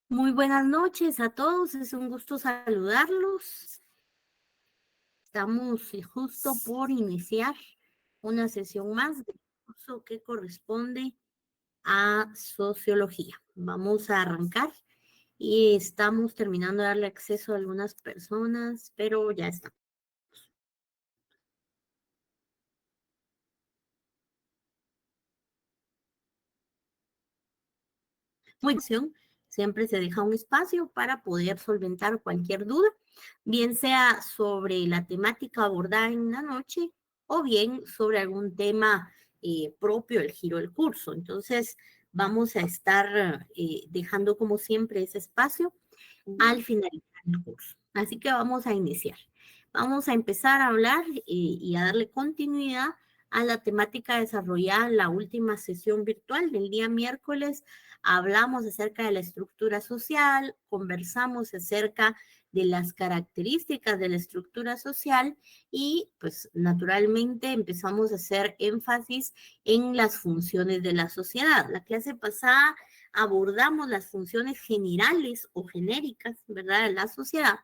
Muy buenas noches a todos, es un gusto saludarlos. Estamos justo por iniciar una sesión más del curso que corresponde a sociología. Vamos a arrancar y estamos terminando de darle acceso a algunas personas, pero ya está. Muy bien, siempre se deja un espacio para poder solventar cualquier duda, bien sea sobre la temática abordada en la noche o bien sobre algún tema propio del giro del curso. Entonces, vamos a estar dejando como siempre ese espacio al finalizar el curso. Así que vamos a iniciar. Vamos a empezar a hablar y a darle continuidad a la temática desarrollada en la última sesión virtual del día miércoles. Hablamos acerca de la estructura social, conversamos acerca de las características de la estructura social y pues naturalmente empezamos a hacer énfasis en las funciones de la sociedad. La clase pasada abordamos las funciones generales o genéricas, ¿verdad?, de la sociedad,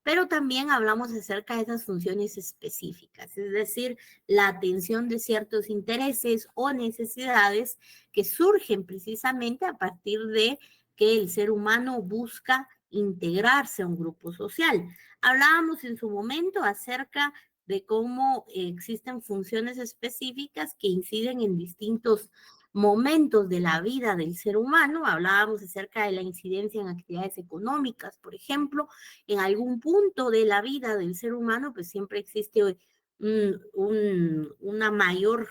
pero también hablamos acerca de esas funciones específicas, es decir, la atención de ciertos intereses o necesidades que surgen precisamente a partir de que el ser humano busca integrarse a un grupo social. Hablábamos en su momento acerca de cómo existen funciones específicas que inciden en distintos momentos de la vida del ser humano. Hablábamos acerca de la incidencia en actividades económicas, por ejemplo, en algún punto de la vida del ser humano, pues siempre existe una mayor,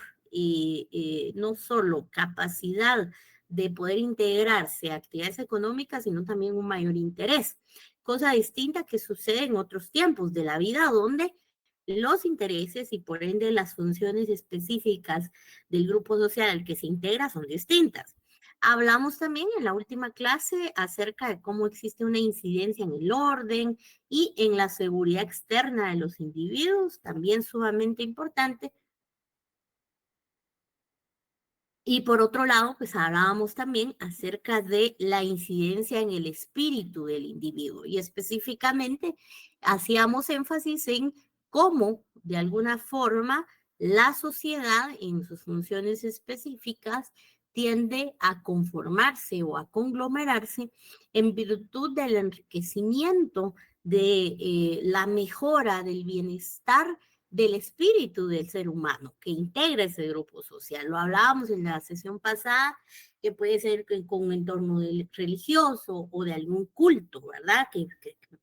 no solo capacidad de poder integrarse a actividades económicas, sino también un mayor interés. Cosa distinta que sucede en otros tiempos de la vida donde los intereses y por ende las funciones específicas del grupo social al que se integra son distintas. Hablamos también en la última clase acerca de cómo existe una incidencia en el orden y en la seguridad externa de los individuos, también sumamente importante. Y por otro lado, pues hablábamos también acerca de la incidencia en el espíritu del individuo y específicamente hacíamos énfasis en cómo, de alguna forma, la sociedad en sus funciones específicas tiende a conformarse o a conglomerarse en virtud del enriquecimiento de la mejora del bienestar del espíritu del ser humano que integra ese grupo social. Lo hablábamos en la sesión pasada, que puede ser con un entorno religioso o de algún culto, ¿verdad? Que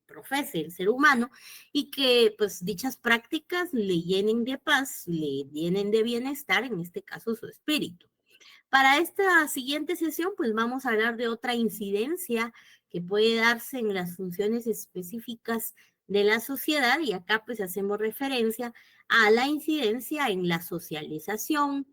profese el ser humano y que pues dichas prácticas le llenen de paz, le llenen de bienestar, en este caso su espíritu. Para esta siguiente sesión, pues vamos a hablar de otra incidencia que puede darse en las funciones específicas de la sociedad y acá pues hacemos referencia a la incidencia en la socialización,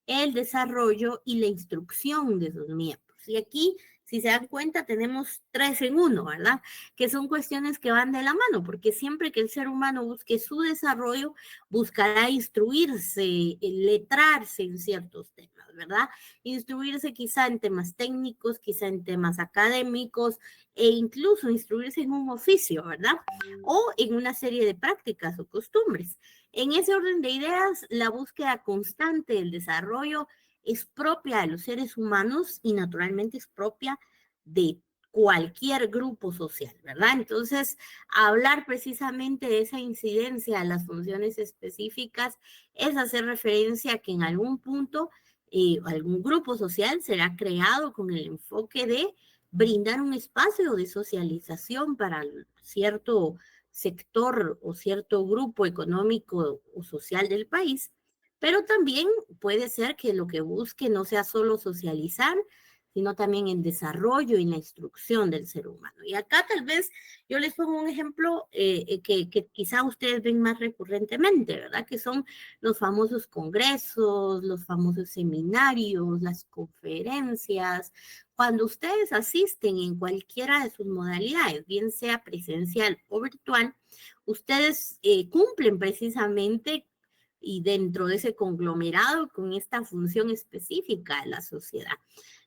el desarrollo y la instrucción de sus miembros. Y aquí, si se dan cuenta, tenemos tres en uno, ¿verdad? Que son cuestiones que van de la mano, porque siempre que el ser humano busque su desarrollo, buscará instruirse, letrarse en ciertos temas, ¿verdad? Instruirse quizá en temas técnicos, quizá en temas académicos e incluso instruirse en un oficio, ¿verdad? O en una serie de prácticas o costumbres. En ese orden de ideas, la búsqueda constante del desarrollo es propia de los seres humanos y naturalmente es propia de cualquier grupo social, ¿verdad? Entonces, hablar precisamente de esa incidencia a las funciones específicas es hacer referencia a que en algún punto algún grupo social será creado con el enfoque de brindar un espacio de socialización para cierto sector o cierto grupo económico o social del país, pero también puede ser que lo que busque no sea solo socializar, sino también el desarrollo y la instrucción del ser humano. Y acá tal vez yo les pongo un ejemplo que quizá ustedes ven más recurrentemente, ¿verdad? Que son los famosos congresos, los famosos seminarios, las conferencias. Cuando ustedes asisten en cualquiera de sus modalidades, bien sea presencial o virtual, ustedes cumplen precisamente y dentro de ese conglomerado con esta función específica de la sociedad.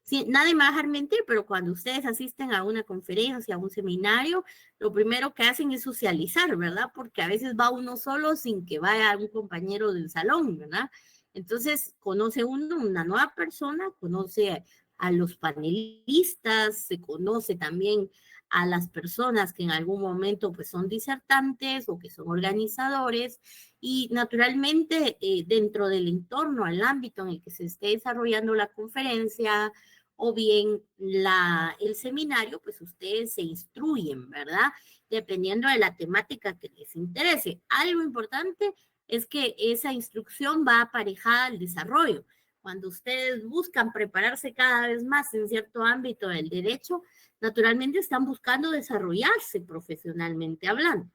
Sí, nadie me va a dejar mentir, pero cuando ustedes asisten a una conferencia, a un seminario, lo primero que hacen es socializar, ¿verdad? Porque a veces va uno solo sin que vaya un compañero del salón, ¿verdad? Entonces, conoce uno una nueva persona, conoce a los panelistas, se conoce también a las personas que en algún momento pues son disertantes o que son organizadores y naturalmente dentro del entorno, al ámbito en el que se esté desarrollando la conferencia o bien el seminario, pues ustedes se instruyen, ¿verdad? Dependiendo de la temática que les interese. Algo importante es que esa instrucción va aparejada al desarrollo. Cuando ustedes buscan prepararse cada vez más en cierto ámbito del derecho, naturalmente están buscando desarrollarse profesionalmente hablando.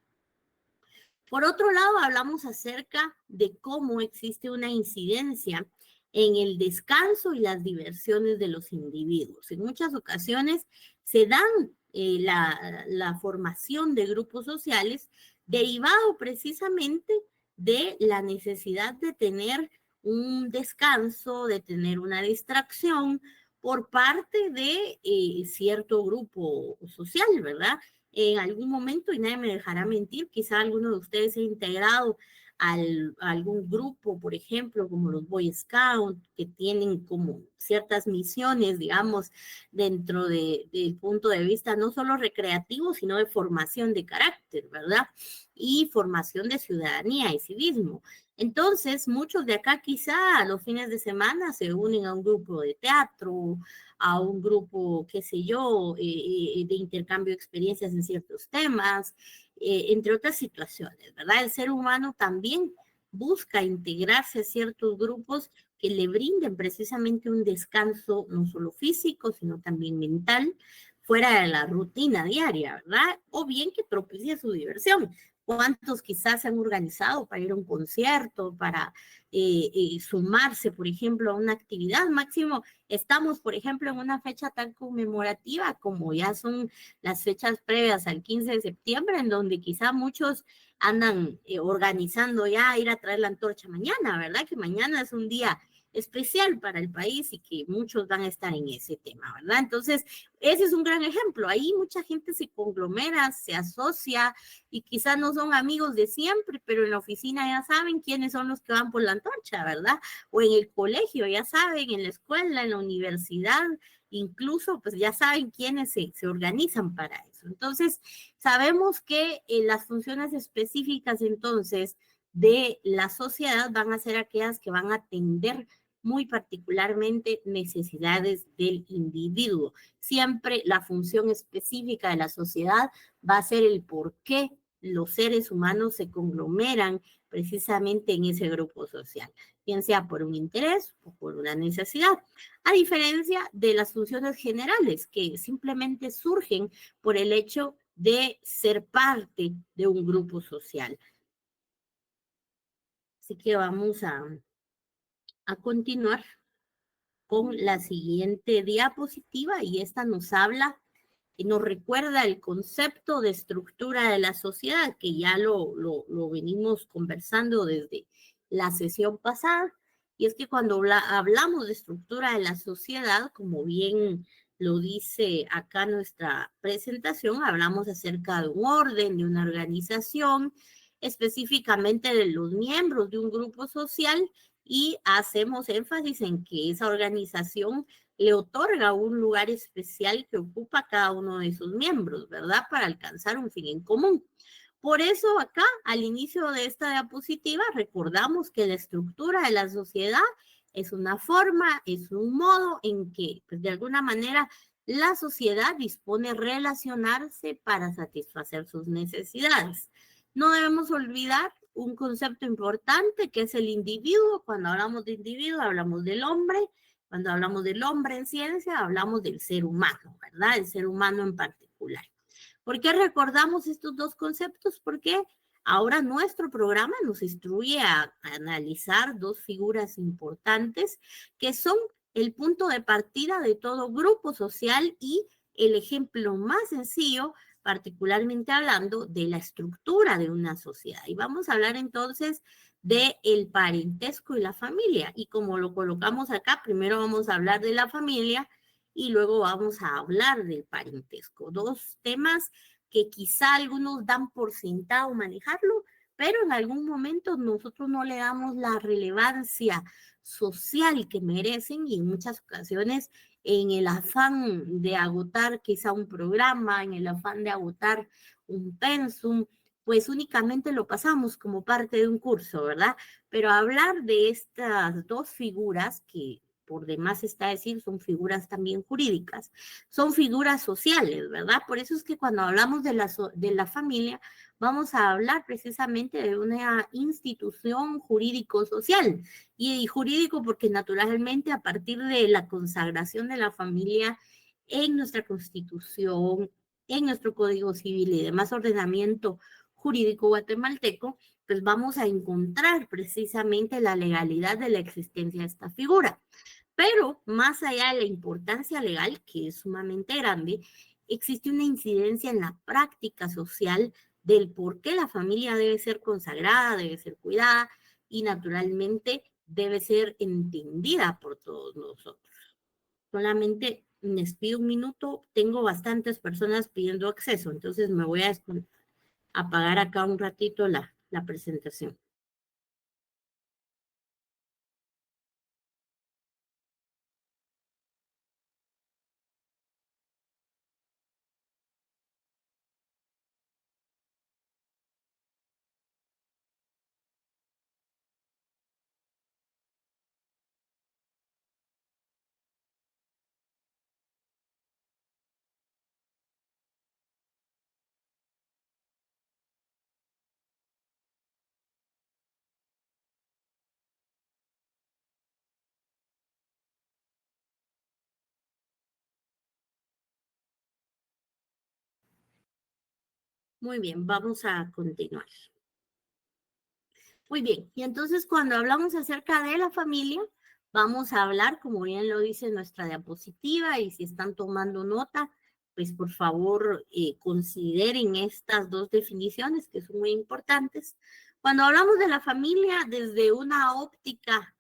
Por otro lado, hablamos acerca de cómo existe una incidencia en el descanso y las diversiones de los individuos. En muchas ocasiones se dan la formación de grupos sociales derivado precisamente de la necesidad de tener un descanso, de tener una distracción por parte de cierto grupo social, ¿verdad? En algún momento, y nadie me dejará mentir, quizá alguno de ustedes se ha integrado a algún grupo, por ejemplo, como los Boy Scouts, que tienen como ciertas misiones, digamos, dentro del punto de vista no solo recreativo, sino de formación de carácter, ¿verdad? Y formación de ciudadanía y civismo. Entonces, muchos de acá quizá a los fines de semana se unen a un grupo de teatro, a un grupo, qué sé yo, de intercambio de experiencias en ciertos temas, entre otras situaciones, ¿verdad? El ser humano también busca integrarse a ciertos grupos que le brinden precisamente un descanso no solo físico, sino también mental, fuera de la rutina diaria, ¿verdad? O bien que propicie su diversión. ¿Cuántos quizás se han organizado para ir a un concierto, para sumarse, por ejemplo, a una actividad? Máximo, estamos, por ejemplo, en una fecha tan conmemorativa como ya son las fechas previas al 15 de septiembre, en donde quizá muchos andan organizando ya ir a traer la antorcha mañana, ¿verdad? Que mañana es un día especial para el país y que muchos van a estar en ese tema, ¿verdad? Entonces, ese es un gran ejemplo. Ahí mucha gente se conglomera, se asocia y quizás no son amigos de siempre, pero en la oficina ya saben quiénes son los que van por la antorcha, ¿verdad? O en el colegio, ya saben, en la escuela, en la universidad, incluso pues ya saben quiénes se organizan para eso. Entonces, sabemos que las funciones específicas entonces de la sociedad van a ser aquellas que van a atender muy particularmente necesidades del individuo. Siempre la función específica de la sociedad va a ser el por qué los seres humanos se conglomeran precisamente en ese grupo social, bien sea por un interés o por una necesidad, a diferencia de las funciones generales que simplemente surgen por el hecho de ser parte de un grupo social. Así que vamos a continuar con la siguiente diapositiva y esta nos habla y nos recuerda el concepto de estructura de la sociedad, que ya lo venimos conversando desde la sesión pasada. Y es que cuando hablamos de estructura de la sociedad, como bien lo dice acá nuestra presentación, hablamos acerca de un orden, de una organización, específicamente de los miembros de un grupo social y hacemos énfasis en que esa organización le otorga un lugar especial que ocupa cada uno de sus miembros, ¿verdad? Para alcanzar un fin en común. Por eso acá, al inicio de esta diapositiva, recordamos que la estructura de la sociedad es una forma, es un modo en que, pues, de alguna manera, la sociedad dispone relacionarse para satisfacer sus necesidades. No debemos olvidar un concepto importante que es el individuo. Cuando hablamos de individuo, hablamos del hombre. Cuando hablamos del hombre en ciencia, hablamos del ser humano, ¿verdad? El ser humano en particular. ¿Por qué recordamos estos dos conceptos? Porque ahora nuestro programa nos instruye a analizar dos figuras importantes que son el punto de partida de todo grupo social y el ejemplo más sencillo, particularmente hablando de la estructura de una sociedad. Y vamos a hablar entonces de el parentesco y la familia. Y como lo colocamos acá, primero vamos a hablar de la familia y luego vamos a hablar del parentesco. Dos temas que quizá algunos dan por sentado manejarlo, pero en algún momento nosotros no le damos la relevancia social que merecen y en muchas ocasiones en el afán de agotar quizá un programa, en el afán de agotar un pensum, pues únicamente lo pasamos como parte de un curso, ¿verdad? Pero hablar de estas dos figuras que por demás está decir, son figuras también jurídicas, son figuras sociales, ¿verdad? Por eso es que cuando hablamos de la familia, vamos a hablar precisamente de una institución jurídico-social. Y jurídico porque naturalmente a partir de la consagración de la familia en nuestra constitución, en nuestro Código Civil y demás ordenamiento jurídico guatemalteco, pues vamos a encontrar precisamente la legalidad de la existencia de esta figura. Pero más allá de la importancia legal, que es sumamente grande, existe una incidencia en la práctica social del por qué la familia debe ser consagrada, debe ser cuidada y naturalmente debe ser entendida por todos nosotros. Solamente les pido un minuto, tengo bastantes personas pidiendo acceso, entonces me voy a apagar acá un ratito la presentación. Muy bien, vamos a continuar. Muy bien, y entonces cuando hablamos acerca de la familia, vamos a hablar, como bien lo dice nuestra diapositiva, y si están tomando nota, pues por favor consideren estas dos definiciones que son muy importantes. Cuando hablamos de la familia desde una óptica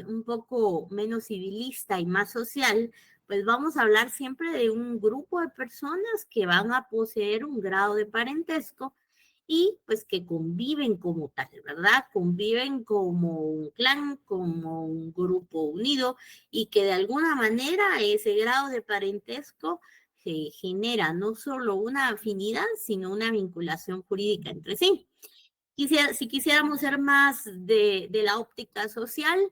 un poco menos civilista y más social, pues vamos a hablar siempre de un grupo de personas que van a poseer un grado de parentesco y pues que conviven como tal, ¿verdad? Conviven como un clan, como un grupo unido y que de alguna manera ese grado de parentesco se genera no solo una afinidad, sino una vinculación jurídica entre sí. Si quisiéramos ser más de la óptica social,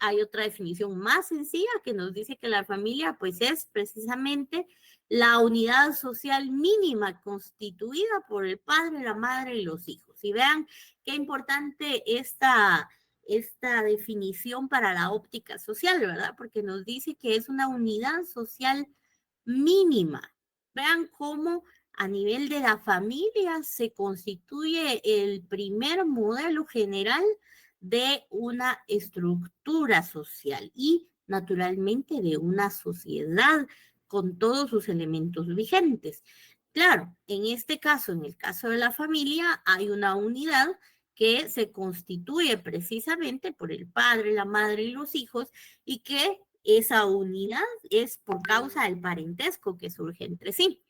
hay otra definición más sencilla que nos dice que la familia pues es precisamente la unidad social mínima constituida por el padre, la madre y los hijos. Y vean qué importante esta definición para la óptica social, ¿verdad? Porque nos dice que es una unidad social mínima. Vean cómo a nivel de la familia se constituye el primer modelo general de una estructura social y naturalmente de una sociedad con todos sus elementos vigentes. Claro, en este caso, en el caso de la familia, hay una unidad que se constituye precisamente por el padre, la madre y los hijos y que esa unidad es por causa del parentesco que surge entre sí.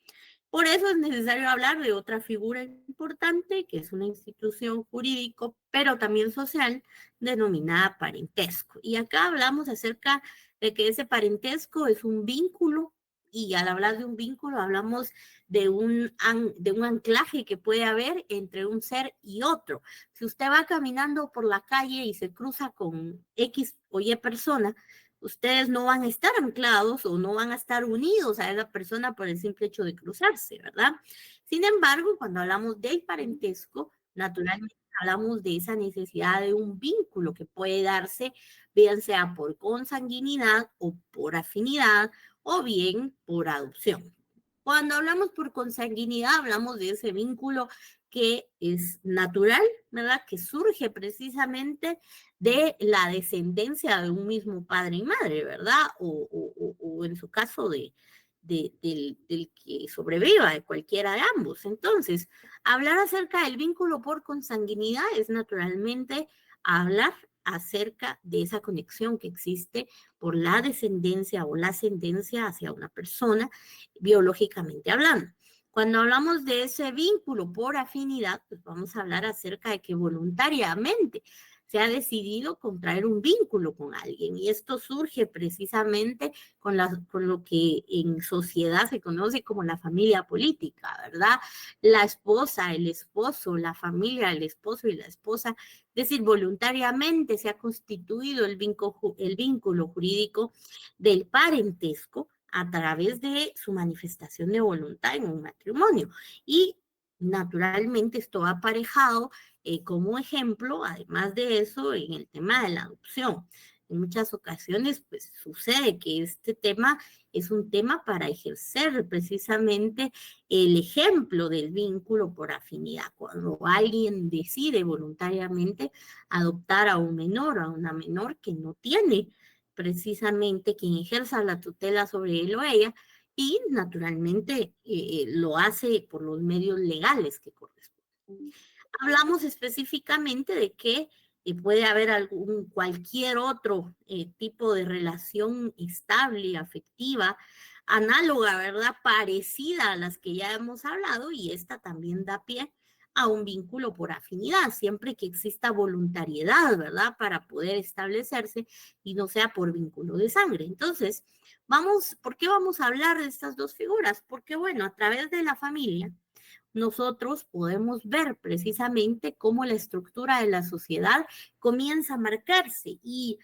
Por eso es necesario hablar de otra figura importante, que es una institución jurídico, pero también social, denominada parentesco. Y acá hablamos acerca de que ese parentesco es un vínculo, y al hablar de un vínculo hablamos de un anclaje que puede haber entre un ser y otro. Si usted va caminando por la calle y se cruza con X o Y persona, ustedes no van a estar anclados o no van a estar unidos a esa persona por el simple hecho de cruzarse, ¿verdad? Sin embargo, cuando hablamos del parentesco, naturalmente hablamos de esa necesidad de un vínculo que puede darse, bien sea por consanguinidad o por afinidad o bien por adopción. Cuando hablamos por consanguinidad, hablamos de ese vínculo que es natural, ¿verdad? Que surge precisamente de la descendencia de un mismo padre y madre, ¿verdad? O en su caso del que sobreviva, de cualquiera de ambos. Entonces, hablar acerca del vínculo por consanguinidad es naturalmente hablar acerca de esa conexión que existe por la descendencia o la ascendencia hacia una persona, biológicamente hablando. Cuando hablamos de ese vínculo por afinidad, pues vamos a hablar acerca de que voluntariamente se ha decidido contraer un vínculo con alguien, y esto surge precisamente con lo que en sociedad se conoce como la familia política, ¿verdad? La esposa, el esposo, la familia, el esposo y la esposa, es decir, voluntariamente se ha constituido el vínculo jurídico del parentesco a través de su manifestación de voluntad en un matrimonio. Y naturalmente esto ha aparejado como ejemplo, además de eso, en el tema de la adopción. En muchas ocasiones, pues sucede que este tema es un tema para ejercer precisamente el ejemplo del vínculo por afinidad. Cuando alguien decide voluntariamente adoptar a un menor, a una menor que no tiene precisamente quien ejerza la tutela sobre él o ella, y naturalmente lo hace por los medios legales que corresponden. Hablamos específicamente de que puede haber cualquier otro tipo de relación estable, afectiva, análoga, ¿verdad? Parecida a las que ya hemos hablado, y esta también da pie a un vínculo por afinidad, siempre que exista voluntariedad, ¿verdad? Para poder establecerse y no sea por vínculo de sangre. Entonces, ¿por qué vamos a hablar de estas dos figuras? Porque, bueno, a través de la familia, nosotros podemos ver precisamente cómo la estructura de la sociedad comienza a marcarse, y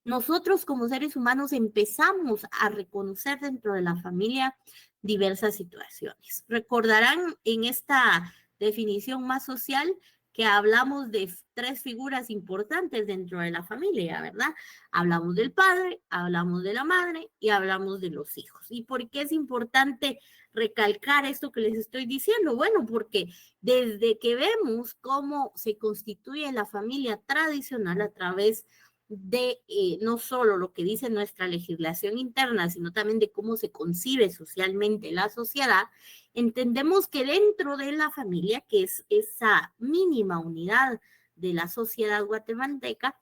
nosotros como seres humanos empezamos a reconocer dentro de la familia diversas situaciones. Recordarán en esta definición más social que hablamos de tres figuras importantes dentro de la familia, ¿verdad? Hablamos del padre, hablamos de la madre y hablamos de los hijos. ¿Y por qué es importante recalcar esto que les estoy diciendo? Bueno, porque desde que vemos cómo se constituye la familia tradicional a través de no solo lo que dice nuestra legislación interna, sino también de cómo se concibe socialmente la sociedad, entendemos que dentro de la familia, que es esa mínima unidad de la sociedad guatemalteca,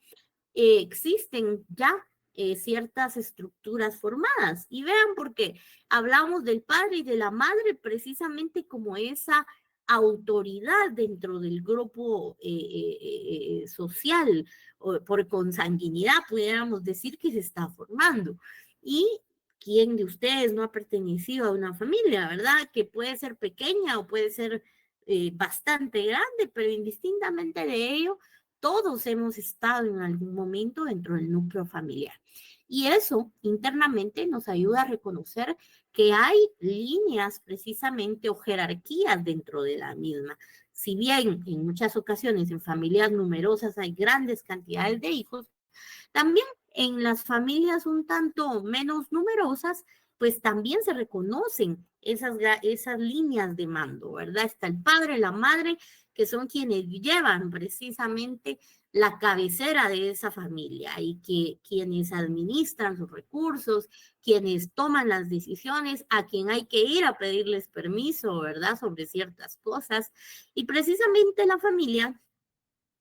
existen ya ciertas estructuras formadas. Y vean, porque hablamos del padre y de la madre precisamente como esa autoridad dentro del grupo social, o por consanguinidad, pudiéramos decir que se está formando. Y quién de ustedes no ha pertenecido a una familia, ¿verdad? Que puede ser pequeña o puede ser bastante grande, pero indistintamente de ello, todos hemos estado en algún momento dentro del núcleo familiar. Y eso internamente nos ayuda a reconocer que hay líneas precisamente o jerarquías dentro de la misma. Si bien en muchas ocasiones en familias numerosas hay grandes cantidades de hijos, también en las familias un tanto menos numerosas, pues también se reconocen esas líneas de mando, ¿verdad? Está el padre, la madre, que son quienes llevan precisamente la cabecera de esa familia, y que quienes administran sus recursos, quienes toman las decisiones, a quien hay que ir a pedirles permiso, ¿verdad? Sobre ciertas cosas. Y precisamente la familia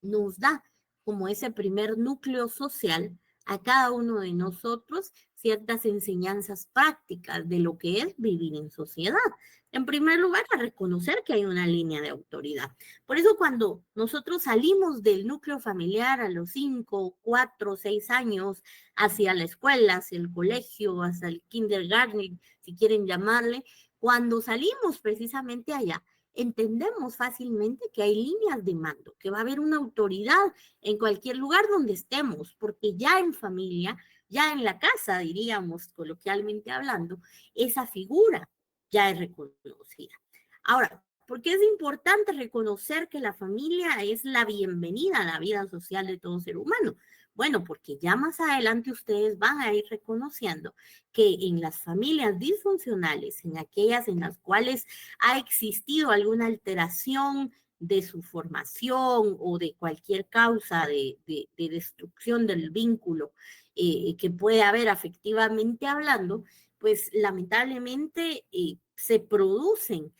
nos da como ese primer núcleo social a cada uno de nosotros ciertas enseñanzas prácticas de lo que es vivir en sociedad. En primer lugar, a reconocer que hay una línea de autoridad. Por eso cuando nosotros salimos del núcleo familiar a los 5, 4, 6 años hacia la escuela, hacia el colegio, hacia el kindergarten, si quieren llamarle, cuando salimos precisamente allá, entendemos fácilmente que hay líneas de mando, que va a haber una autoridad en cualquier lugar donde estemos, porque ya en familia, ya en la casa, diríamos coloquialmente hablando, esa figura ya es reconocida. Ahora, ¿por qué es importante reconocer que la familia es la bienvenida a la vida social de todo ser humano? Bueno, porque ya más adelante ustedes van a ir reconociendo que en las familias disfuncionales, en aquellas en las cuales ha existido alguna alteración de su formación o de cualquier causa de destrucción del vínculo que puede haber afectivamente hablando, pues lamentablemente se producen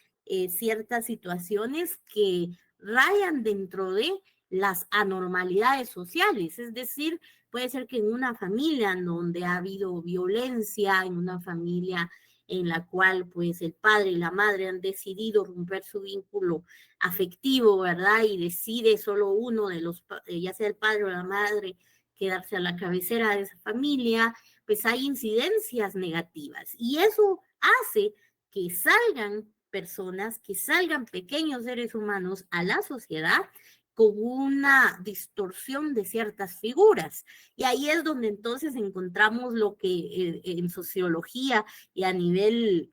ciertas situaciones que rayan dentro de las anormalidades sociales, es decir, puede ser que en una familia en donde ha habido violencia, en una familia en la cual pues el padre y la madre han decidido romper su vínculo afectivo, ¿verdad? Y decide solo uno de los, ya sea el padre o la madre, quedarse a la cabecera de esa familia, pues hay incidencias negativas. Y eso hace que salgan personas, que salgan pequeños seres humanos a la sociedad con una distorsión de ciertas figuras. Y ahí es donde entonces encontramos lo que en sociología y a nivel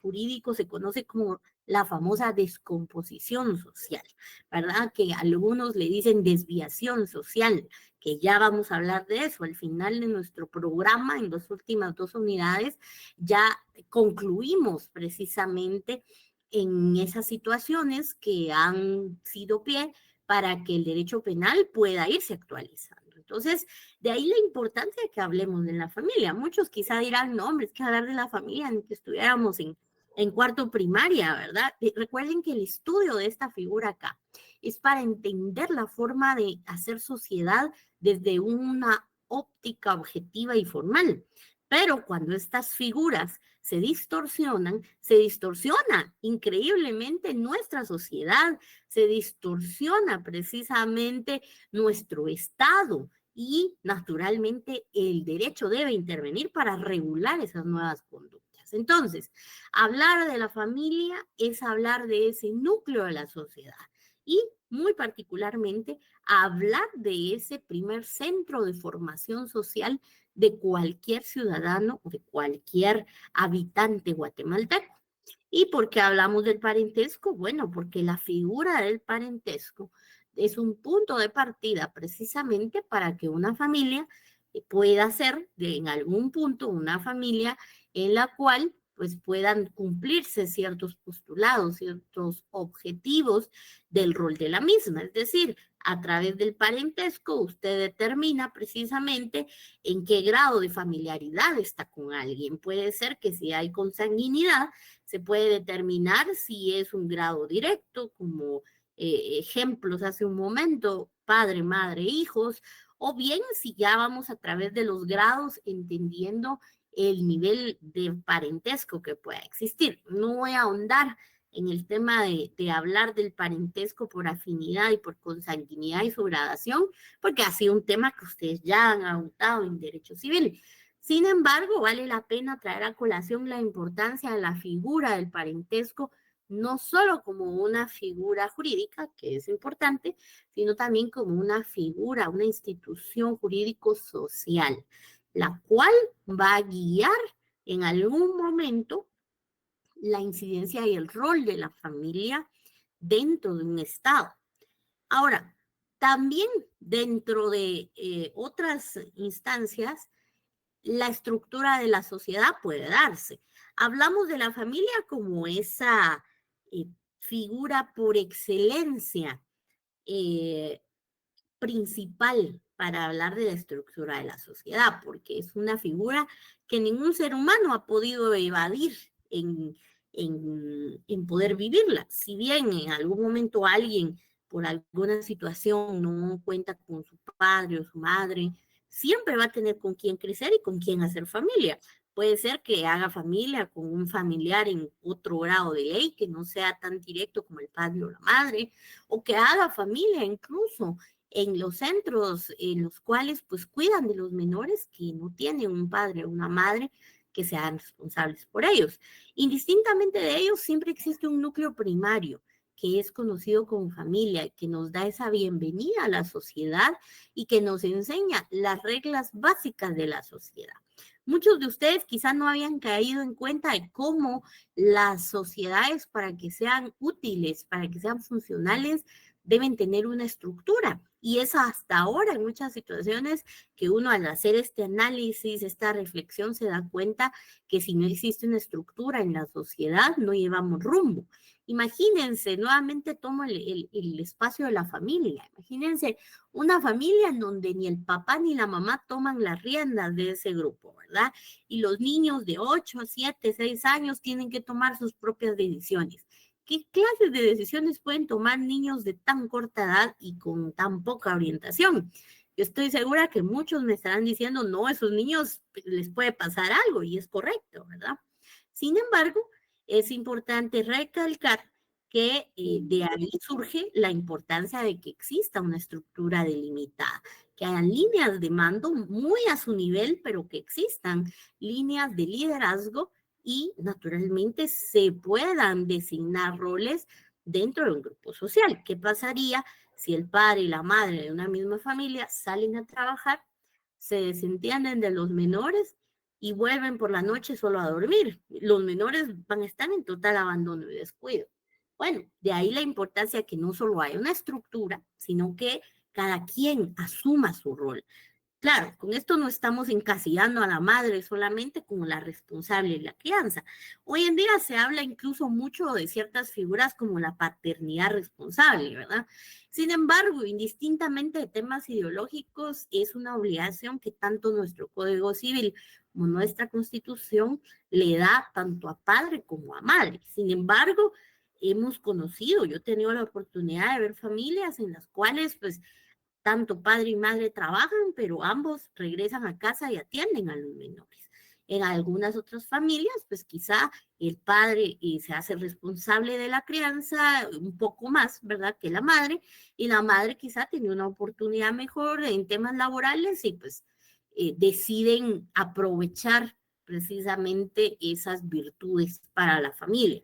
jurídico se conoce como la famosa descomposición social, ¿verdad? Que algunos le dicen desviación social, que ya vamos a hablar de eso. Al final de nuestro programa, en las últimas 2 unidades, ya concluimos precisamente en esas situaciones que han sido pie para que el derecho penal pueda irse actualizando. Entonces, de ahí la importancia de que hablemos de la familia. Muchos quizá dirán, no, hombre, es que hablar de la familia ni que estuviéramos en cuarto primaria, ¿verdad? Recuerden que el estudio de esta figura acá es para entender la forma de hacer sociedad desde una óptica objetiva y formal. Pero cuando estas figuras se distorsiona increíblemente nuestra sociedad, se distorsiona precisamente nuestro Estado y naturalmente el derecho debe intervenir para regular esas nuevas conductas. Entonces, hablar de la familia es hablar de ese núcleo de la sociedad y muy particularmente hablar de ese primer centro de formación social de cualquier ciudadano o de cualquier habitante guatemalteco. ¿Y por qué hablamos del parentesco? Bueno, porque la figura del parentesco es un punto de partida precisamente para que una familia pueda ser en algún punto una familia en la cual pues puedan cumplirse ciertos postulados, ciertos objetivos del rol de la misma. Es decir, a través del parentesco usted determina precisamente en qué grado de familiaridad está con alguien. Puede ser que si hay consanguinidad, se puede determinar si es un grado directo, como ejemplos hace un momento, padre, madre, hijos, o bien si ya vamos a través de los grados entendiendo el nivel de parentesco que pueda existir. No voy a ahondar en el tema de hablar del parentesco por afinidad y por consanguinidad y su gradación, porque ha sido un tema que ustedes ya han agotado en derecho civil. Sin embargo, vale la pena traer a colación la importancia de la figura del parentesco, no solo como una figura jurídica, que es importante, sino también como una figura, una institución jurídico-social, la cual va a guiar en algún momento la incidencia y el rol de la familia dentro de un Estado. Ahora, también dentro de otras instancias, la estructura de la sociedad puede darse. Hablamos de la familia como esa figura por excelencia eh, principal para hablar de la estructura de la sociedad, porque es una figura que ningún ser humano ha podido evadir en poder vivirla. Si bien en algún momento alguien por alguna situación no cuenta con su padre o su madre, siempre va a tener con quién crecer y con quién hacer familia. Puede ser que haga familia con un familiar en otro grado de ley, que no sea tan directo como el padre o la madre, o que haga familia incluso en los centros en los cuales pues cuidan de los menores que no tienen un padre o una madre que sean responsables por ellos. Indistintamente de ellos, siempre existe un núcleo primario que es conocido como familia, que nos da esa bienvenida a la sociedad y que nos enseña las reglas básicas de la sociedad. Muchos de ustedes quizás no habían caído en cuenta de cómo las sociedades, para que sean útiles, para que sean funcionales, deben tener una estructura. Y es hasta ahora en muchas situaciones que uno al hacer este análisis, esta reflexión, se da cuenta que si no existe una estructura en la sociedad, no llevamos rumbo. Imagínense, nuevamente tomo el espacio de la familia. Imagínense una familia en donde ni el papá ni la mamá toman las riendas de ese grupo, ¿verdad? Y los niños de 8, 7, 6 años tienen que tomar sus propias decisiones. ¿qué clases de decisiones pueden tomar niños de tan corta edad y con tan poca orientación? Yo estoy segura que muchos me estarán diciendo, no, esos niños les puede pasar algo y es correcto, ¿verdad? Sin embargo, es importante recalcar que de ahí surge la importancia de que exista una estructura delimitada, que hayan líneas de mando muy a su nivel, pero que existan líneas de liderazgo y naturalmente se puedan designar roles dentro de un grupo social. ¿Qué pasaría si el padre y la madre de una misma familia salen a trabajar, se desentienden de los menores y vuelven por la noche solo a dormir? Los menores van a estar en total abandono y descuido. Bueno, de ahí la importancia de que no solo haya una estructura, sino que cada quien asuma su rol. Claro, con esto no estamos encasillando a la madre solamente como la responsable de la crianza. Hoy en día se habla incluso mucho de ciertas figuras como la paternidad responsable, ¿verdad? Sin embargo, indistintamente de temas ideológicos, es una obligación que tanto nuestro Código Civil como nuestra Constitución le da tanto a padre como a madre. Sin embargo, hemos conocido, yo he tenido la oportunidad de ver familias en las cuales, pues, tanto padre y madre trabajan, pero ambos regresan a casa y atienden a los menores. En algunas otras familias, pues quizá el padre se hace responsable de la crianza un poco más, ¿verdad?, que la madre, y la madre quizá tiene una oportunidad mejor en temas laborales y pues deciden aprovechar precisamente esas virtudes para la familia.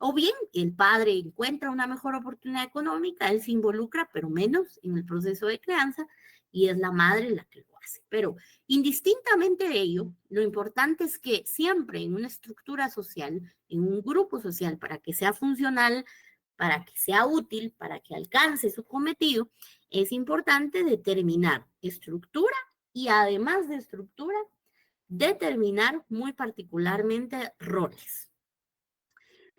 O bien el padre encuentra una mejor oportunidad económica, él se involucra, pero menos en el proceso de crianza, y es la madre la que lo hace. Pero indistintamente de ello, lo importante es que siempre en una estructura social, en un grupo social, para que sea funcional, para que sea útil, para que alcance su cometido, es importante determinar estructura y además de estructura, determinar muy particularmente roles.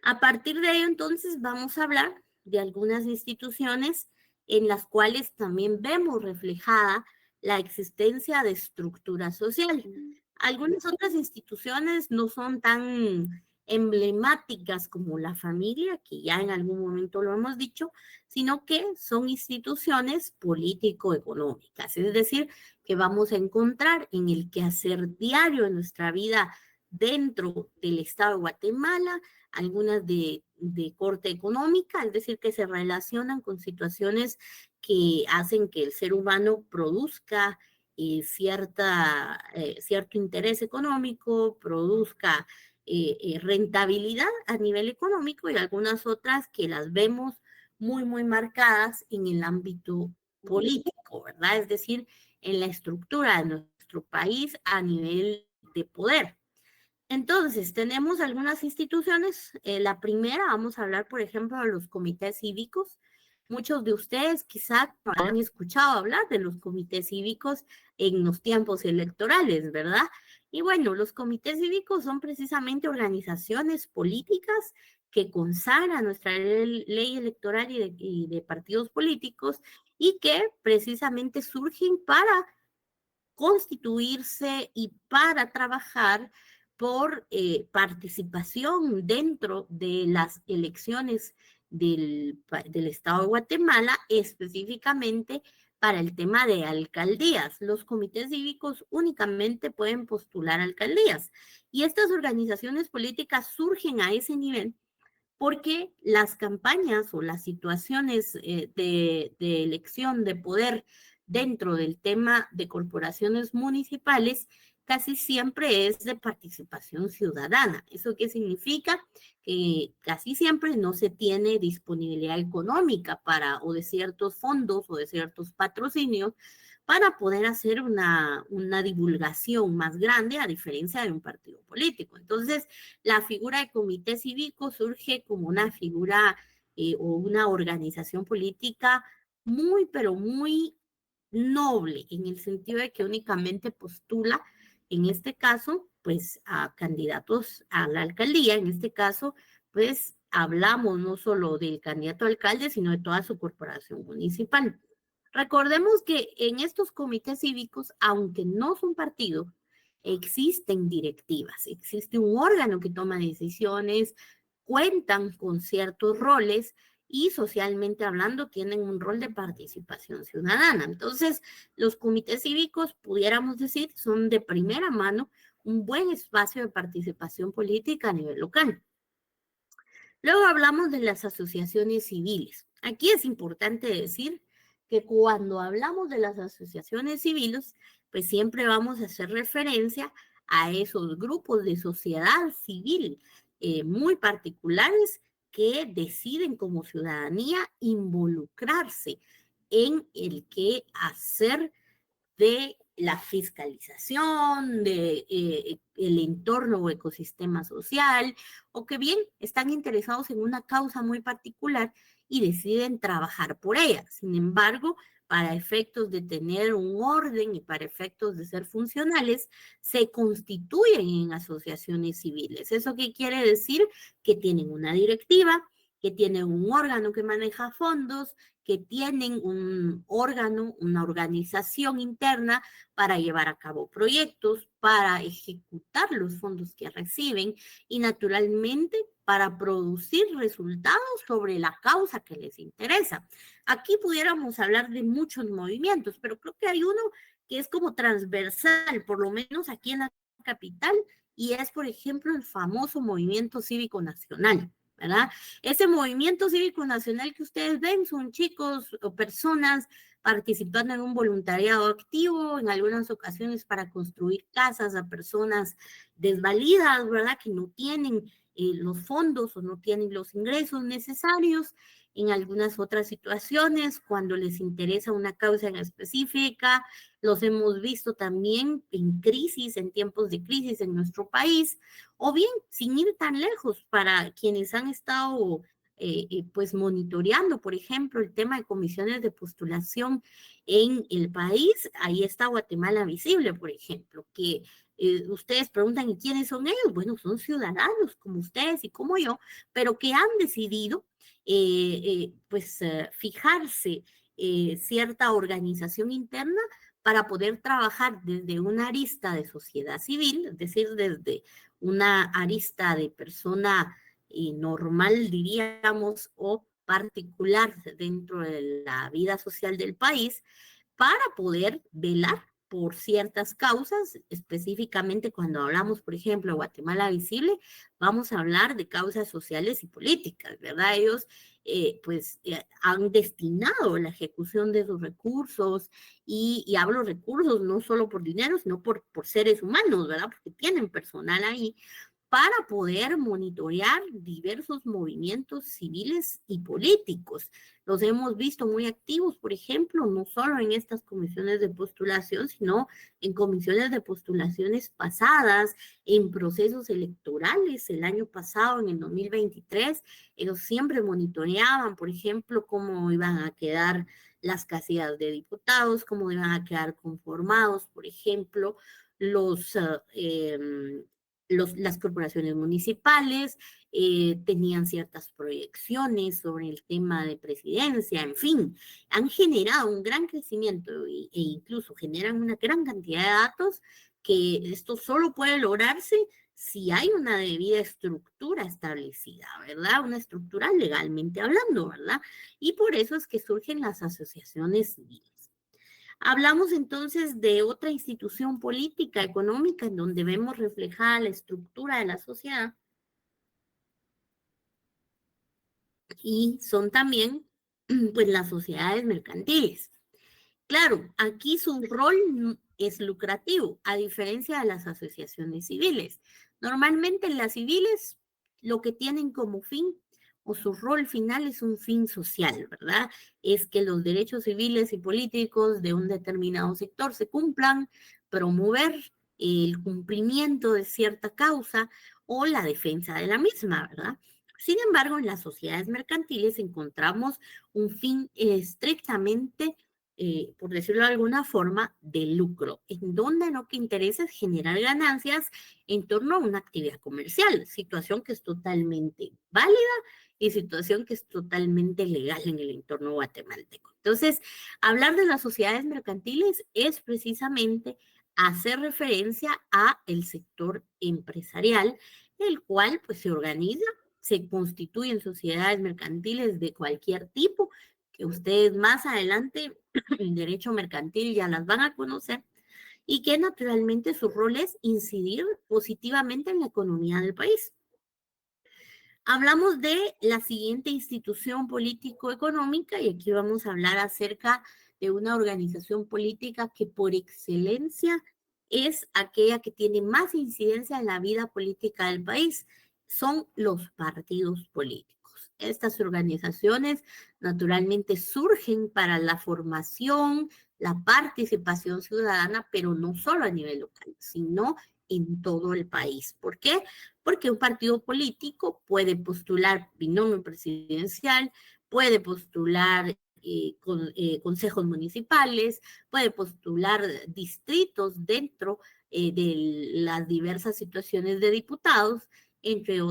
A partir de ello, entonces, vamos a hablar de algunas instituciones en las cuales también vemos reflejada la existencia de estructura social. Algunas otras instituciones no son tan emblemáticas como la familia, que ya en algún momento lo hemos dicho, sino que son instituciones político-económicas, es decir, que vamos a encontrar en el quehacer diario de nuestra vida dentro del Estado de Guatemala, algunas de corte económica, es decir, que se relacionan con situaciones que hacen que el ser humano produzca cierto interés económico, produzca rentabilidad a nivel económico, y algunas otras que las vemos muy, muy marcadas en el ámbito político, ¿verdad? Es decir, en la estructura de nuestro país a nivel de poder. Entonces, tenemos algunas instituciones. La primera, vamos a hablar, por ejemplo, de los comités cívicos. Muchos de ustedes quizá han escuchado hablar de los comités cívicos en los tiempos electorales, ¿verdad? Y bueno, los comités cívicos son precisamente organizaciones políticas que consagran nuestra ley electoral y de partidos políticos y que precisamente surgen para constituirse y para trabajar por participación dentro de las elecciones del Estado de Guatemala, específicamente para el tema de alcaldías. Los comités cívicos únicamente pueden postular alcaldías y estas organizaciones políticas surgen a ese nivel porque las campañas o las situaciones de elección de poder dentro del tema de corporaciones municipales casi siempre es de participación ciudadana. ¿Eso qué significa? Que casi siempre no se tiene disponibilidad económica para o de ciertos fondos o de ciertos patrocinios para poder hacer una divulgación más grande a diferencia de un partido político. Entonces, la figura de comité cívico surge como una figura o una organización política muy, pero muy noble, en el sentido de que únicamente postula, en este caso, pues a candidatos a la alcaldía. En este caso, pues hablamos no solo del candidato a alcalde, sino de toda su corporación municipal. Recordemos que en estos comités cívicos, aunque no son partidos, existen directivas, existe un órgano que toma decisiones cuentan con ciertos roles y socialmente hablando tienen un rol de participación ciudadana. Entonces, los comités cívicos, pudiéramos decir, son de primera mano un buen espacio de participación política a nivel local. Luego hablamos de las asociaciones civiles. Aquí es importante decir que cuando hablamos de las asociaciones civiles, pues siempre vamos a hacer referencia a esos grupos de sociedad civil muy particulares que deciden como ciudadanía involucrarse en el que hacer de la fiscalización, de el entorno o ecosistema social, o que bien están interesados en una causa muy particular y deciden trabajar por ella. Sin embargo, para efectos de tener un orden y para efectos de ser funcionales, se constituyen en asociaciones civiles. ¿Eso qué quiere decir? Que tienen una directiva, que tienen un órgano que maneja fondos, que tienen un órgano, una organización interna para llevar a cabo proyectos, para ejecutar los fondos que reciben y naturalmente para producir resultados sobre la causa que les interesa. Aquí pudiéramos hablar de muchos movimientos, pero creo que hay uno que es como transversal, por lo menos aquí en la capital, y es, por ejemplo, el famoso Movimiento Cívico Nacional. ¿Verdad? Ese movimiento cívico nacional que ustedes ven son chicos o personas participando en un voluntariado activo, en algunas ocasiones para construir casas a personas desvalidas, ¿verdad? Que no tienen los fondos o no tienen los ingresos necesarios. En algunas otras situaciones, cuando les interesa una causa en específica, los hemos visto también en crisis, en tiempos de crisis en nuestro país, o bien sin ir tan lejos para quienes han estado pues monitoreando, por ejemplo, el tema de comisiones de postulación en el país. Ahí está Guatemala Visible, por ejemplo, que ustedes preguntan, ¿y quiénes son ellos? Bueno, son ciudadanos como ustedes y como yo, pero que han decidido fijarse cierta organización interna para poder trabajar desde una arista de sociedad civil, es decir, desde una arista de persona normal, diríamos, o particular dentro de la vida social del país, para poder velar por ciertas causas, específicamente cuando hablamos, por ejemplo, de Guatemala Visible, vamos a hablar de causas sociales y políticas, ¿verdad? Ellos han destinado la ejecución de sus recursos y hablo recursos no solo por dinero, sino por seres humanos, ¿verdad? Porque tienen personal ahí para poder monitorear diversos movimientos civiles y políticos. Los hemos visto muy activos, por ejemplo, no solo en estas comisiones de postulación, sino en comisiones de postulaciones pasadas, en procesos electorales. El año pasado, en el 2023, ellos siempre monitoreaban, por ejemplo, cómo iban a quedar las casillas de diputados, cómo iban a quedar conformados, por ejemplo, las corporaciones municipales, tenían ciertas proyecciones sobre el tema de presidencia, en fin, han generado un gran crecimiento e incluso generan una gran cantidad de datos que esto solo puede lograrse si hay una debida estructura establecida, ¿verdad? Una estructura legalmente hablando, ¿verdad? Y por eso es que surgen las asociaciones civiles. Hablamos entonces de otra institución política, económica, en donde vemos reflejada la estructura de la sociedad y son también pues las sociedades mercantiles. Claro, aquí su rol es lucrativo, a diferencia de las asociaciones civiles. Normalmente las civiles lo que tienen como fin o su rol final es un fin social, ¿verdad? Es que los derechos civiles y políticos de un determinado sector se cumplan, promover el cumplimiento de cierta causa o la defensa de la misma, ¿verdad? Sin embargo, en las sociedades mercantiles encontramos un fin estrictamente por decirlo de alguna forma, de lucro, en donde lo que interesa es generar ganancias en torno a una actividad comercial, situación que es totalmente válida y situación que es totalmente legal en el entorno guatemalteco. Entonces, hablar de las sociedades mercantiles es precisamente hacer referencia a el sector empresarial, el cual pues se organiza se constituyen sociedades mercantiles de cualquier tipo, que ustedes más adelante en derecho mercantil ya las van a conocer, y que naturalmente su rol es incidir positivamente en la economía del país. Hablamos de la siguiente institución político-económica y aquí vamos a hablar acerca de una organización política que por excelencia es aquella que tiene más incidencia en la vida política del país. Son los partidos políticos. Estas organizaciones naturalmente surgen para la formación, la participación ciudadana, pero no solo a nivel local, sino en todo el país. ¿Por qué? Porque un partido político puede postular binomio presidencial, puede postular consejos municipales, puede postular distritos dentro de las diversas situaciones de diputados, entre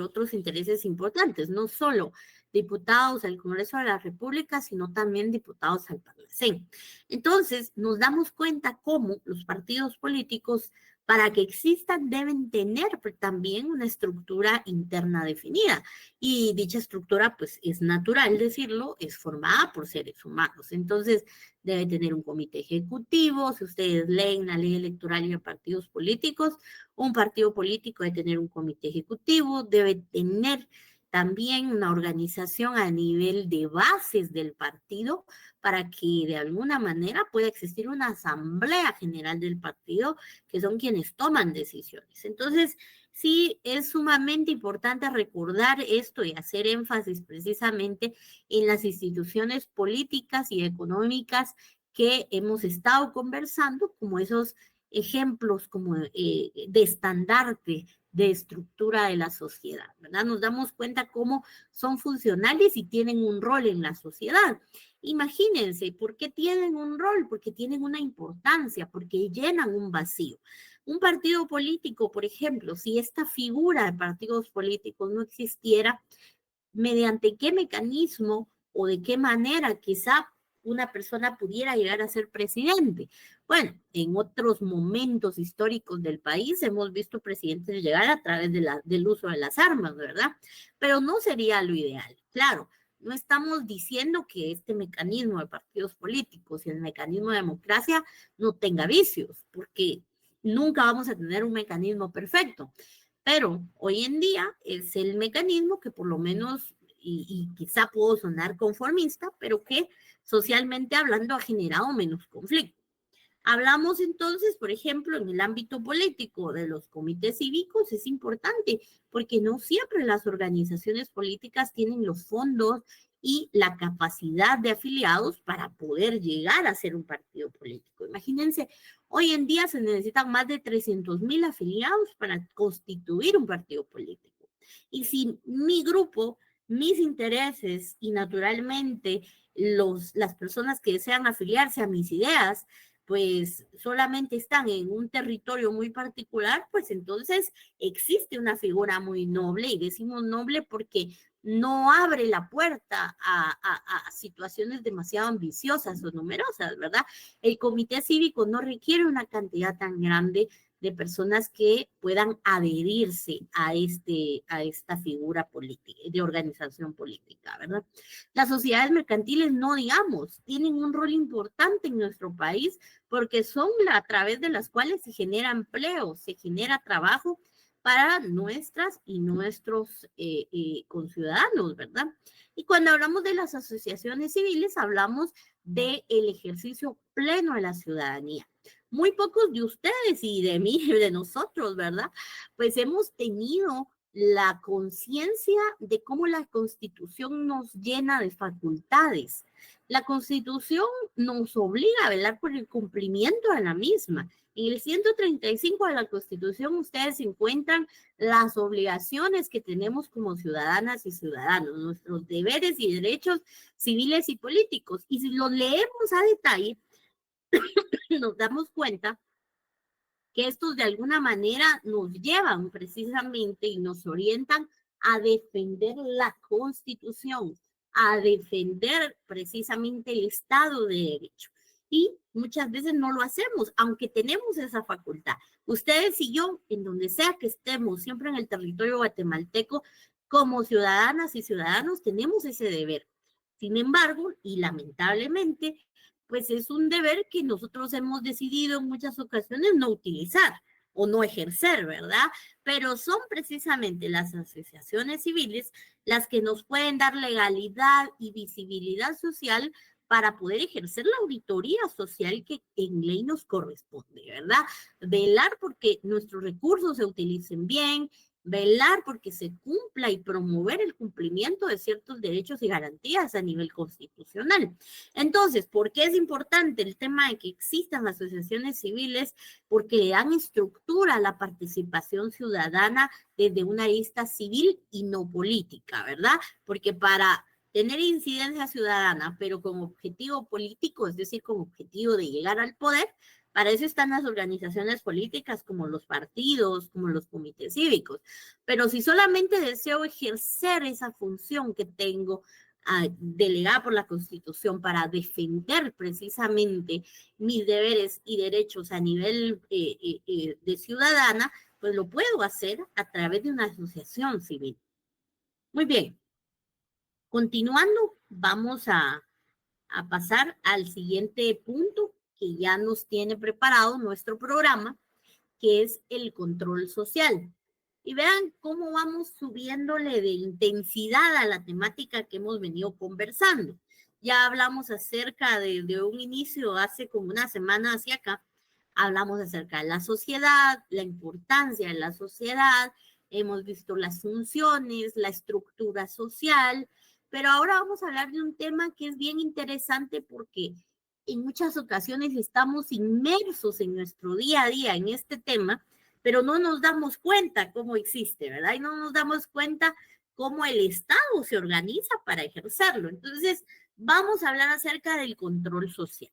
otros intereses importantes, no solo diputados al Congreso de la República, sino también diputados al Parlamento. Entonces, nos damos cuenta cómo los partidos políticos para que existan deben tener también una estructura interna definida. Y dicha estructura, pues es natural decirlo, es formada por seres humanos. Entonces, debe tener un comité ejecutivo. Si ustedes leen la ley electoral y de partidos políticos, un partido político debe tener un comité ejecutivo, debe tener también una organización a nivel de bases del partido para que de alguna manera pueda existir una asamblea general del partido que son quienes toman decisiones. Entonces, sí, es sumamente importante recordar esto y hacer énfasis precisamente en las instituciones políticas y económicas que hemos estado conversando, como esos ejemplos como de estandarte de estructura de la sociedad, ¿verdad? Nos damos cuenta cómo son funcionales y tienen un rol en la sociedad. Imagínense, ¿por qué tienen un rol? Porque tienen una importancia, porque llenan un vacío. Un partido político, por ejemplo, si esta figura de partidos políticos no existiera, ¿mediante qué mecanismo o de qué manera quizá una persona pudiera llegar a ser presidente? Bueno, en otros momentos históricos del país hemos visto presidentes llegar a través del uso de las armas, ¿verdad? Pero no sería lo ideal. Claro, no estamos diciendo que este mecanismo de partidos políticos y el mecanismo de democracia no tenga vicios, porque nunca vamos a tener un mecanismo perfecto. Pero hoy en día es el mecanismo que por lo menos, y quizá puedo sonar conformista, pero que socialmente hablando ha generado menos conflicto. Hablamos entonces, por ejemplo, en el ámbito político de los comités cívicos, es importante porque no siempre las organizaciones políticas tienen los fondos y la capacidad de afiliados para poder llegar a ser un partido político. Imagínense, hoy en día se necesitan más de 300,000 afiliados para constituir un partido político. Y si mi grupo, mis intereses y naturalmente las personas que desean afiliarse a mis ideas, pues solamente están en un territorio muy particular, pues entonces existe una figura muy noble, y decimos noble porque no abre la puerta a situaciones demasiado ambiciosas o numerosas, ¿verdad? El comité cívico no requiere una cantidad tan grande de personas que puedan adherirse a esta figura política, de organización política, ¿verdad? Las sociedades mercantiles, no digamos, tienen un rol importante en nuestro país porque son a través de las cuales se genera empleo, se genera trabajo para nuestras y nuestros conciudadanos, ¿verdad? Y cuando hablamos de las asociaciones civiles, hablamos del ejercicio pleno de la ciudadanía. Muy pocos de ustedes y de mí, de nosotros, ¿verdad? Pues hemos tenido la conciencia de cómo la Constitución nos llena de facultades. La Constitución nos obliga a velar por el cumplimiento de la misma. En el 135 de la Constitución ustedes encuentran las obligaciones que tenemos como ciudadanas y ciudadanos, nuestros deberes y derechos civiles y políticos. Y si los leemos a detalle, nos damos cuenta que estos de alguna manera nos llevan precisamente y nos orientan a defender la Constitución, a defender precisamente el Estado de Derecho. Y muchas veces no lo hacemos, aunque tenemos esa facultad. Ustedes y yo, en donde sea que estemos, siempre en el territorio guatemalteco, Como ciudadanas y ciudadanos tenemos ese deber. Sin embargo, y lamentablemente, pues es un deber que nosotros hemos decidido en muchas ocasiones no utilizar o no ejercer, ¿verdad? Pero son precisamente las asociaciones civiles las que nos pueden dar legalidad y visibilidad social para poder ejercer la auditoría social que en ley nos corresponde, ¿verdad? Velar porque nuestros recursos se utilicen bien, velar porque se cumpla y promover el cumplimiento de ciertos derechos y garantías a nivel constitucional. Entonces, ¿por qué es importante el tema de que existan asociaciones civiles? Porque le dan estructura a la participación ciudadana desde una lista civil y no política, ¿verdad? Porque para tener incidencia ciudadana, pero con objetivo político, es decir, con objetivo de llegar al poder, para eso están las organizaciones políticas como los partidos, como los comités cívicos. Pero si solamente deseo ejercer esa función que tengo delegada por la Constitución para defender precisamente mis deberes y derechos a nivel de ciudadana, pues lo puedo hacer a través de una asociación civil. Muy bien. Continuando, vamos a pasar al siguiente punto que ya nos tiene preparado nuestro programa, que es el control social. Y vean cómo vamos subiéndole de intensidad a la temática que hemos venido conversando. Ya hablamos acerca de un inicio hace como una semana hacia acá, hablamos acerca de la sociedad, la importancia de la sociedad, hemos visto las funciones, la estructura social, pero ahora vamos a hablar de un tema que es bien interesante porque en muchas ocasiones estamos inmersos en nuestro día a día en este tema, pero no nos damos cuenta cómo existe, ¿verdad? Y no nos damos cuenta cómo el Estado se organiza para ejercerlo. Entonces, vamos a hablar acerca del control social.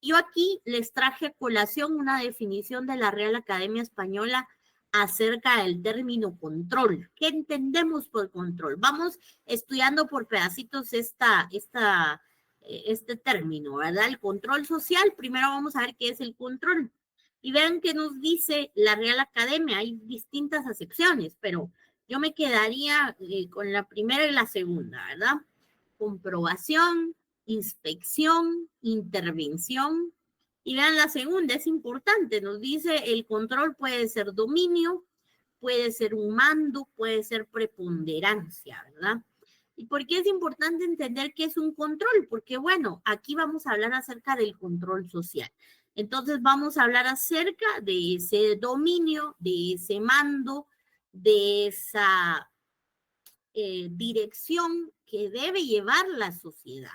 Yo aquí les traje a colación una definición de la Real Academia Española acerca del término control. ¿Qué entendemos por control? Vamos estudiando por pedacitos este término, ¿verdad? El control social, primero vamos a ver qué es el control. Y vean qué nos dice la Real Academia. Hay distintas acepciones, pero yo me quedaría con la primera y la segunda, ¿verdad? Comprobación, inspección, intervención. Y vean la segunda, es importante, nos dice el control puede ser dominio, puede ser un mando, puede ser preponderancia, ¿verdad? ¿Y por qué es importante entender qué es un control? Porque bueno, aquí vamos a hablar acerca del control social. Entonces vamos a hablar acerca de ese dominio, de ese mando, de esa dirección que debe llevar la sociedad.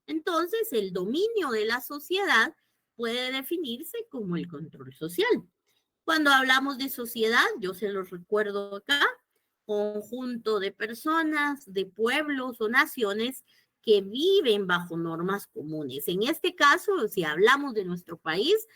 Entonces, el dominio de la sociedad puede definirse como el control social. Cuando hablamos de sociedad, yo se los recuerdo acá, conjunto de personas, de pueblos o naciones que viven bajo normas comunes. En este caso, si hablamos de nuestro país,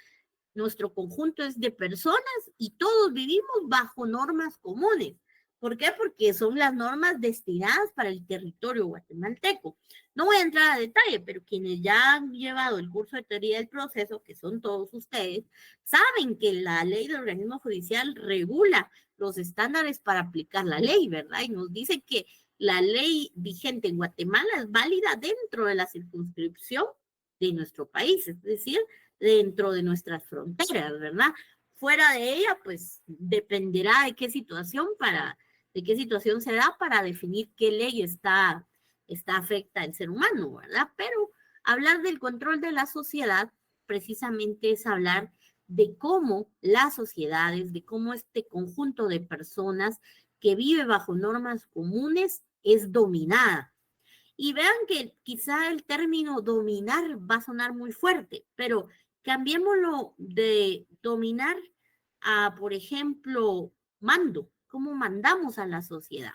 nuestro conjunto es de personas y todos vivimos bajo normas comunes. ¿Por qué? Porque son las normas destinadas para el territorio guatemalteco. No voy a entrar a detalle, pero quienes ya han llevado el curso de teoría del proceso, que son todos ustedes, saben que la ley del organismo judicial regula los estándares para aplicar la ley, ¿verdad? Y nos dice que la ley vigente en Guatemala es válida dentro de la circunscripción de nuestro país, es decir, dentro de nuestras fronteras, ¿verdad? Fuera de ella, pues dependerá de qué situación se da para definir qué ley está afecta al ser humano, ¿verdad? Pero hablar del control de la sociedad precisamente es hablar de cómo las sociedades, de cómo este conjunto de personas que vive bajo normas comunes es dominada. Y vean que quizá el término dominar va a sonar muy fuerte, pero cambiémoslo de dominar a, por ejemplo, mando, cómo mandamos a la sociedad.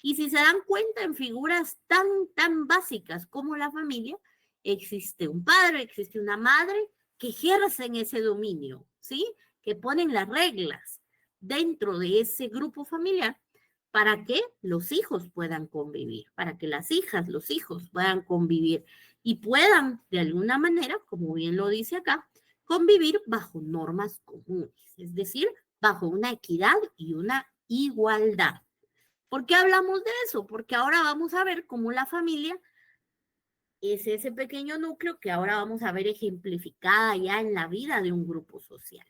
Y si se dan cuenta en figuras tan básicas como la familia, existe un padre, existe una madre que ejercen ese dominio, ¿sí? Que ponen las reglas dentro de ese grupo familiar para que los hijos puedan convivir, para que las hijas, los hijos puedan convivir y puedan, de alguna manera, como bien lo dice acá, convivir bajo normas comunes, es decir, bajo una equidad y una igualdad. ¿Por qué hablamos de eso? Porque ahora vamos a ver cómo la familia es ese pequeño núcleo que ahora vamos a ver ejemplificada ya en la vida de un grupo social.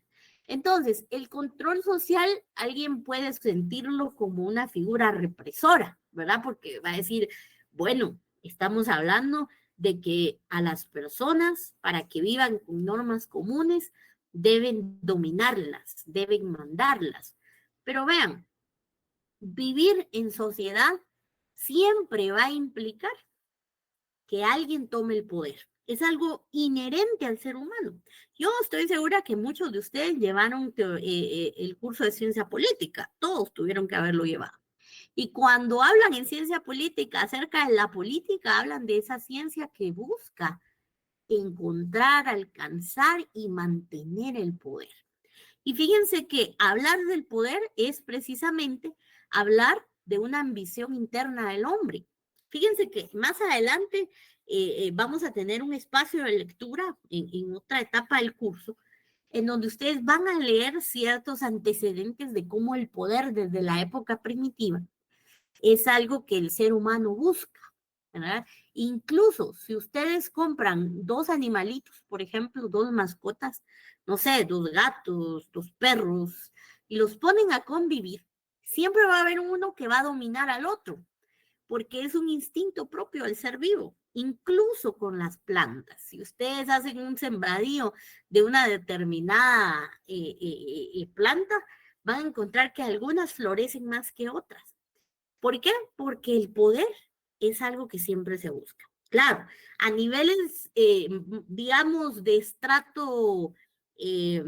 Entonces, el control social, alguien puede sentirlo como una figura represora, ¿verdad? Porque va a decir, bueno, estamos hablando de que a las personas, para que vivan con normas comunes, deben dominarlas, deben mandarlas. Pero vean, vivir en sociedad siempre va a implicar que alguien tome el poder. Es algo inherente al ser humano. Yo estoy segura que muchos de ustedes llevaron el curso de ciencia política. Todos tuvieron que haberlo llevado. Y cuando hablan en ciencia política acerca de la política, hablan de esa ciencia que busca encontrar, alcanzar y mantener el poder. Y fíjense que hablar del poder es precisamente hablar de una ambición interna del hombre. Fíjense que más adelante vamos a tener un espacio de lectura en otra etapa del curso, en donde ustedes van a leer ciertos antecedentes de cómo el poder desde la época primitiva es algo que el ser humano busca, ¿verdad? Incluso si ustedes compran dos animalitos, por ejemplo, dos mascotas, no sé, dos gatos, dos perros, y los ponen a convivir, siempre va a haber uno que va a dominar al otro, porque es un instinto propio del ser vivo, incluso con las plantas. Si ustedes hacen un sembradío de una determinada planta, van a encontrar que algunas florecen más que otras. ¿Por qué? Porque el poder es algo que siempre se busca. Claro, a niveles, digamos, de estrato eh,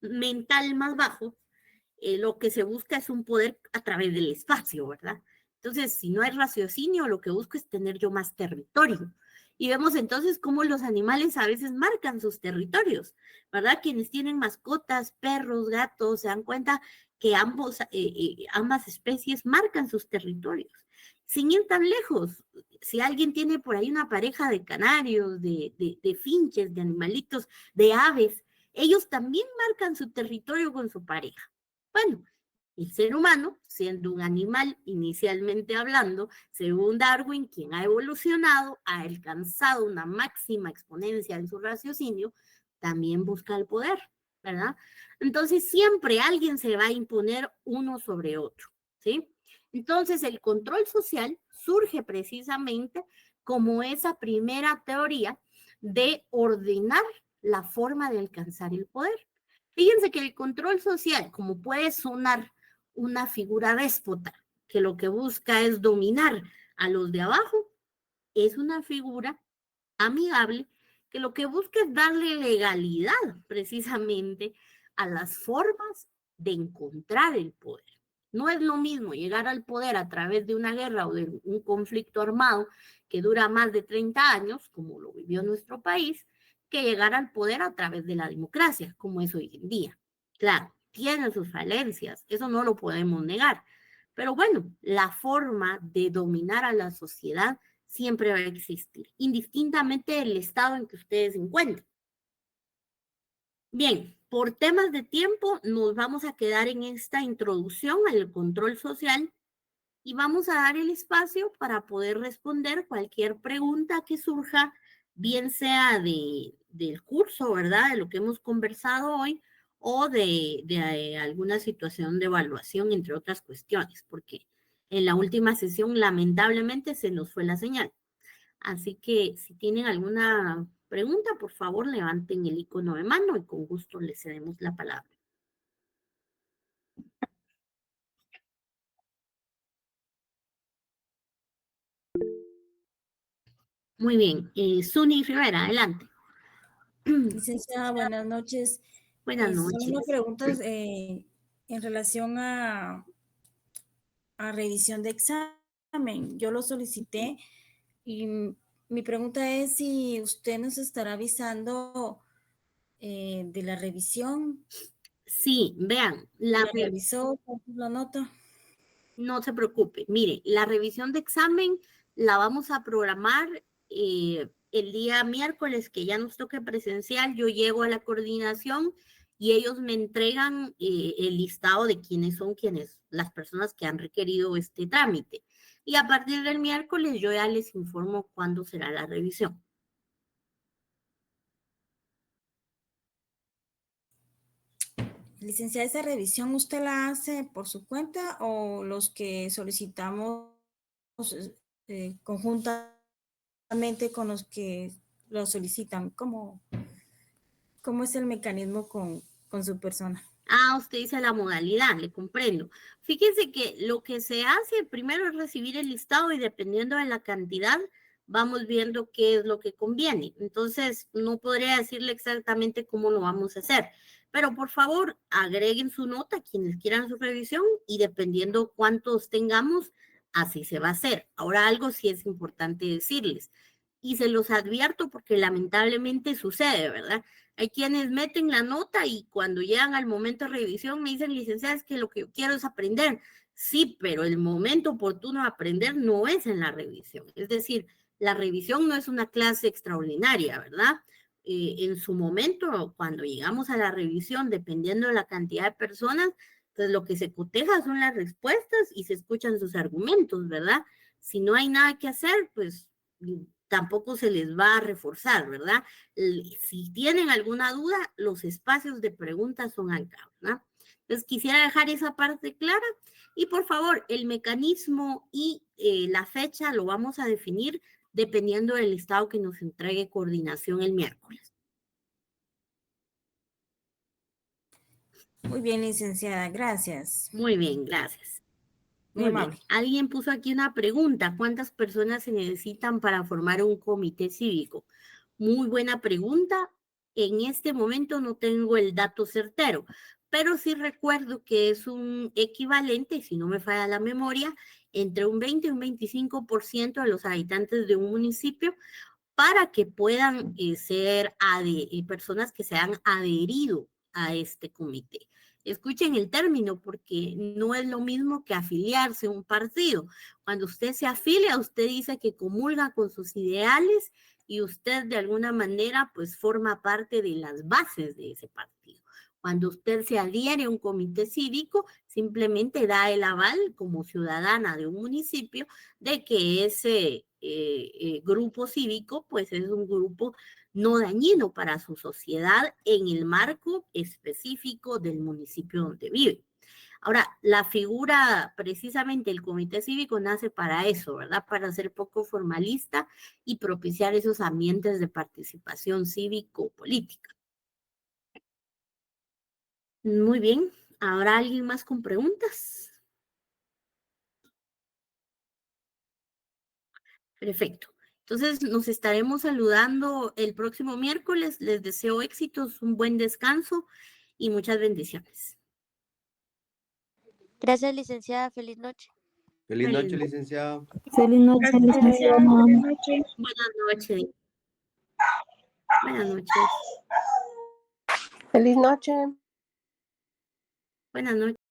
mental más bajo, lo que se busca es un poder a través del espacio, ¿verdad? Entonces, si no hay raciocinio, lo que busco es tener yo más territorio. Y vemos entonces cómo los animales a veces marcan sus territorios, ¿verdad? Quienes tienen mascotas, perros, gatos, se dan cuenta que ambas especies marcan sus territorios. Sin ir tan lejos, si alguien tiene por ahí una pareja de canarios, de finches, de animalitos, de aves, ellos también marcan su territorio con su pareja. Bueno, el ser humano, siendo un animal inicialmente hablando, según Darwin, quien ha evolucionado, ha alcanzado una máxima exponencia en su raciocinio, también busca el poder, ¿verdad? Entonces siempre alguien se va a imponer uno sobre otro, ¿sí? Entonces el control social surge precisamente como esa primera teoría de ordenar la forma de alcanzar el poder. Fíjense que el control social, como puede sonar una figura déspota, que lo que busca es dominar a los de abajo, es una figura amigable que lo que busca es darle legalidad precisamente a las formas de encontrar el poder. No es lo mismo llegar al poder a través de una guerra o de un conflicto armado que dura más de 30 años, como lo vivió nuestro país, que llegar al poder a través de la democracia, como es hoy en día. Claro, tiene sus falencias, eso no lo podemos negar. Pero bueno, la forma de dominar a la sociedad siempre va a existir, indistintamente del estado en que ustedes se encuentren. Bien, por temas de tiempo nos vamos a quedar en esta introducción al control social y vamos a dar el espacio para poder responder cualquier pregunta que surja, bien sea del curso, ¿verdad? De lo que hemos conversado hoy o de alguna situación de evaluación, entre otras cuestiones, porque en la última sesión lamentablemente se nos fue la señal. Así que si tienen alguna pregunta, por favor levanten el icono de mano y con gusto les cedemos la palabra. Muy bien, Suni Rivera, adelante. Licenciada, buenas noches. Buenas Son noches. unas preguntas en relación a revisión de examen. Yo lo solicité y mi pregunta es si usted nos estará avisando de la revisión. Sí, vean, ¿La revisó? ¿Cuánto es la nota? no se preocupe. Mire, la revisión de examen la vamos a programar el día miércoles, que ya nos toque presencial. Yo llego a la coordinación y ellos me entregan el listado de quiénes son las personas que han requerido este trámite. Y a partir del miércoles yo ya les informo cuándo será la revisión. Licenciada, ¿esa revisión usted la hace por su cuenta o los que solicitamos conjuntamente con los que lo solicitan? ¿Cómo es el mecanismo con su persona? Ah, usted dice la modalidad, le comprendo. Fíjese que lo que se hace primero es recibir el listado y dependiendo de la cantidad, vamos viendo qué es lo que conviene. Entonces, no podría decirle exactamente cómo lo vamos a hacer, pero por favor, agreguen su nota quienes quieran su revisión y dependiendo cuántos tengamos, así se va a hacer. Ahora, algo sí es importante decirles y se los advierto porque lamentablemente sucede, ¿verdad? Hay quienes meten la nota y cuando llegan al momento de revisión me dicen, licenciada, es que lo que yo quiero es aprender. Sí, pero el momento oportuno de aprender no es en la revisión. Es decir, la revisión no es una clase extraordinaria, ¿verdad? En su momento, cuando llegamos a la revisión, dependiendo de la cantidad de personas, pues lo que se coteja son las respuestas y se escuchan sus argumentos, ¿verdad? Si no hay nada que hacer, pues tampoco se les va a reforzar, ¿verdad? Si tienen alguna duda, los espacios de preguntas son acá, ¿verdad? Entonces quisiera dejar esa parte clara y por favor, el mecanismo y la fecha lo vamos a definir dependiendo del listado que nos entregue coordinación el miércoles. Muy bien, licenciada, gracias. Muy bien, gracias. Muy Muy bien. amable. Alguien puso aquí una pregunta. ¿Cuántas personas se necesitan para formar un comité cívico? Muy buena pregunta. En este momento no tengo el dato certero, pero sí recuerdo que es un equivalente, si no me falla la memoria, entre un 20 y un 25% de los habitantes de un municipio para que puedan ser personas que se han adherido a este comité. Escuchen el término porque no es lo mismo que afiliarse a un partido. Cuando usted se afilia, usted dice que comulga con sus ideales y usted de alguna manera pues forma parte de las bases de ese partido. Cuando usted se adhiere a un comité cívico, simplemente da el aval como ciudadana de un municipio de que ese grupo cívico pues es un grupo no dañino para su sociedad en el marco específico del municipio donde vive. Ahora, la figura, precisamente el comité cívico nace para eso, ¿verdad? Para ser poco formalista y propiciar esos ambientes de participación cívico-política. Muy bien, ¿habrá alguien más con preguntas? Perfecto. Entonces, nos estaremos saludando el próximo miércoles. Les deseo éxitos, un buen descanso y muchas bendiciones. Gracias, licenciada. Feliz noche. Feliz Feliz noche, noche. licenciado. Feliz noche, Gracias, licenciada. licenciada. Buenas noches. Buenas noches. Buenas noches. Feliz noche. Buenas noches.